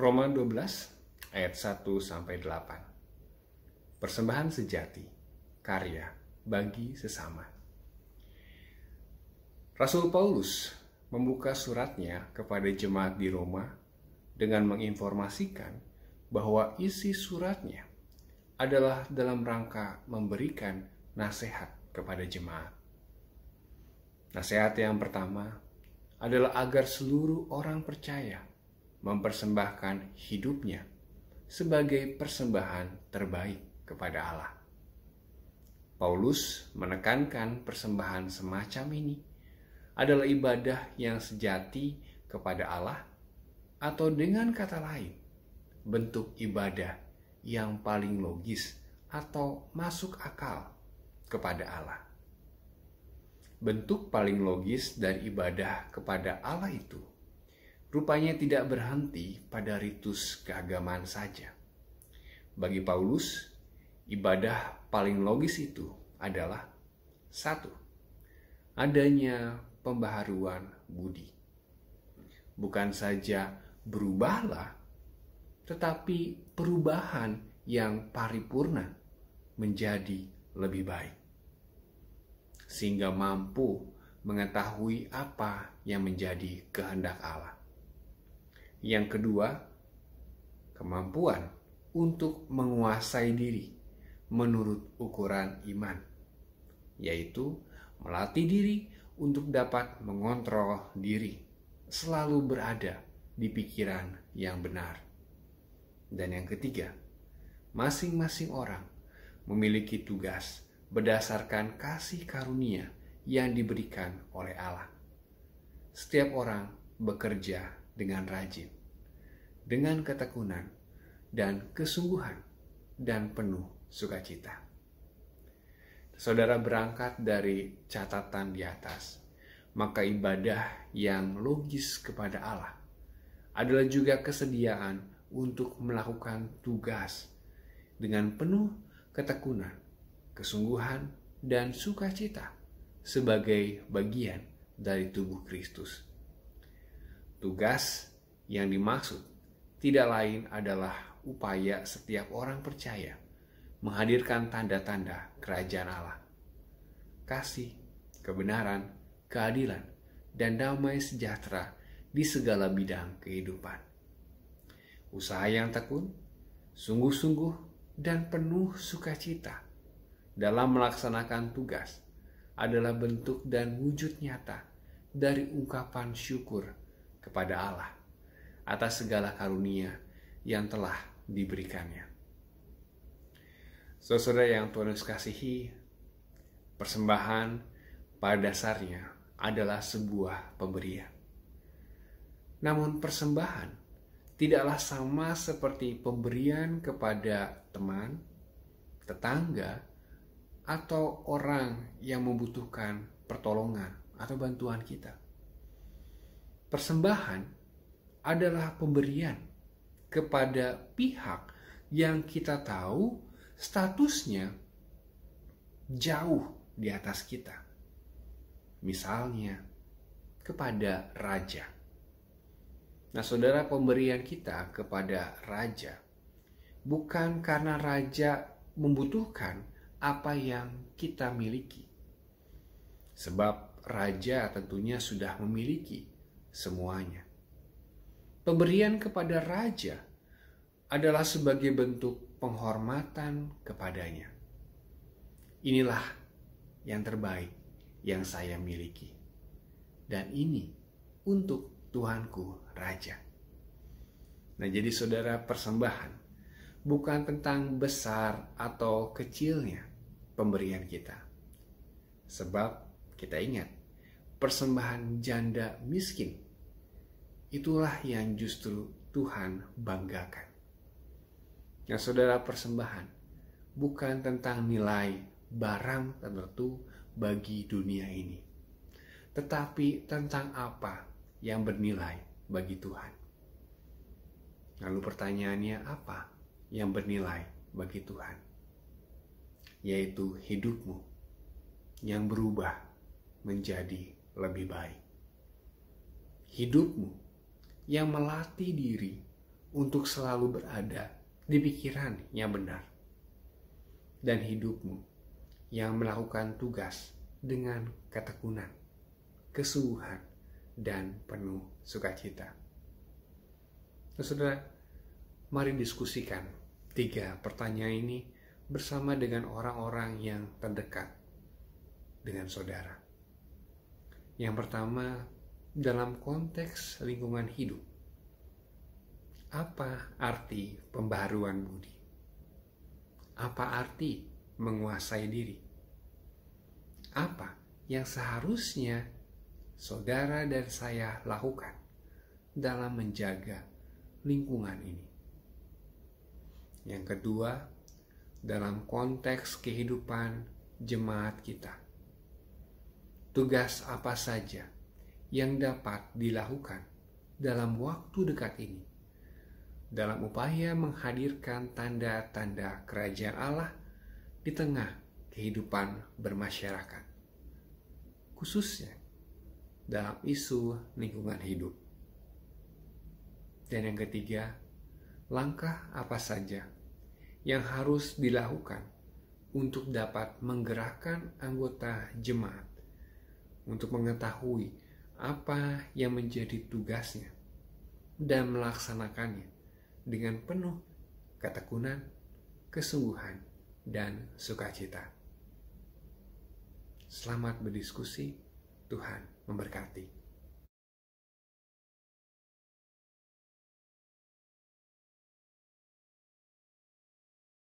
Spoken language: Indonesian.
Roma 12 ayat 1-8. Persembahan sejati, karya bagi sesama. Rasul Paulus membuka suratnya kepada jemaat di Roma dengan menginformasikan bahwa isi suratnya adalah dalam rangka memberikan nasihat kepada jemaat. Nasihat yang pertama adalah agar seluruh orang percaya mempersembahkan hidupnya sebagai persembahan terbaik kepada Allah. Paulus menekankan persembahan semacam ini adalah ibadah yang sejati kepada Allah, atau dengan kata lain, bentuk ibadah yang paling logis atau masuk akal kepada Allah. Bentuk paling logis dari ibadah kepada Allah itu rupanya tidak berhenti pada ritus keagamaan saja. Bagi Paulus, ibadah paling logis itu adalah 1. Adanya pembaharuan budi. Bukan saja berubahlah, tetapi perubahan yang paripurna menjadi lebih baik, sehingga mampu mengetahui apa yang menjadi kehendak Allah. Yang kedua, kemampuan untuk menguasai diri menurut ukuran iman, yaitu melatih diri untuk dapat mengontrol diri, selalu berada di pikiran yang benar. Dan yang ketiga, masing-masing orang memiliki tugas berdasarkan kasih karunia yang diberikan oleh Allah. Setiap orang bekerja dengan rajin, dengan ketekunan dan kesungguhan, dan penuh sukacita. Saudara berangkat dari catatan di atas, maka ibadah yang logis kepada Allah adalah juga kesediaan untuk melakukan tugas dengan penuh ketekunan, kesungguhan, dan sukacita sebagai bagian dari tubuh Kristus. Tugas yang dimaksud tidak lain adalah upaya setiap orang percaya menghadirkan tanda-tanda kerajaan Allah, kasih, kebenaran, keadilan, dan damai sejahtera di segala bidang kehidupan. Usaha yang tekun, sungguh-sungguh, dan penuh sukacita dalam melaksanakan tugas adalah bentuk dan wujud nyata dari ungkapan syukur kepada Allah atas segala karunia yang telah diberikannya. Saudara yang Tuhan Yesus kasihi, persembahan pada dasarnya adalah sebuah pemberian. Namun persembahan tidaklah sama seperti pemberian kepada teman, tetangga, atau orang yang membutuhkan pertolongan atau bantuan kita. Persembahan adalah pemberian kepada pihak yang kita tahu statusnya jauh di atas kita. Misalnya kepada raja. Nah, saudara, pemberian kita kepada raja bukan karena raja membutuhkan apa yang kita miliki. Sebab raja tentunya sudah memiliki semuanya. Pemberian kepada raja adalah sebagai bentuk penghormatan kepadanya. Inilah yang terbaik yang saya miliki. Dan ini untuk Tuhanku Raja. Nah, jadi saudara, persembahan bukan tentang besar atau kecilnya pemberian kita. Sebab kita ingat, persembahan janda miskin itulah yang justru Tuhan banggakan. Nah, saudara, persembahan bukan tentang nilai barang tertentu bagi dunia ini, tetapi tentang apa yang bernilai bagi Tuhan. Lalu pertanyaannya, apa yang bernilai bagi Tuhan? Yaitu hidupmu yang berubah menjadi lebih baik. Hidupmu yang melatih diri untuk selalu berada di pikiran yang benar, dan hidupmu yang melakukan tugas dengan ketekunan, kesungguhan, dan penuh sukacita. Saudara, mari diskusikan 3 pertanyaan ini bersama dengan orang-orang yang terdekat dengan saudara. Yang pertama, dalam konteks lingkungan hidup, apa arti pembaharuan budi? Apa arti menguasai diri? Apa yang seharusnya saudara dan saya lakukan dalam menjaga lingkungan ini? Yang kedua, dalam konteks kehidupan jemaat kita, tugas apa saja yang dapat dilakukan dalam waktu dekat ini dalam upaya menghadirkan tanda-tanda kerajaan Allah di tengah kehidupan bermasyarakat, khususnya dalam isu lingkungan hidup. Dan yang ketiga, langkah apa saja yang harus dilakukan untuk dapat menggerakkan anggota jemaat untuk mengetahui apa yang menjadi tugasnya dan melaksanakannya dengan penuh ketekunan, kesungguhan, dan sukacita. Selamat berdiskusi, Tuhan memberkati.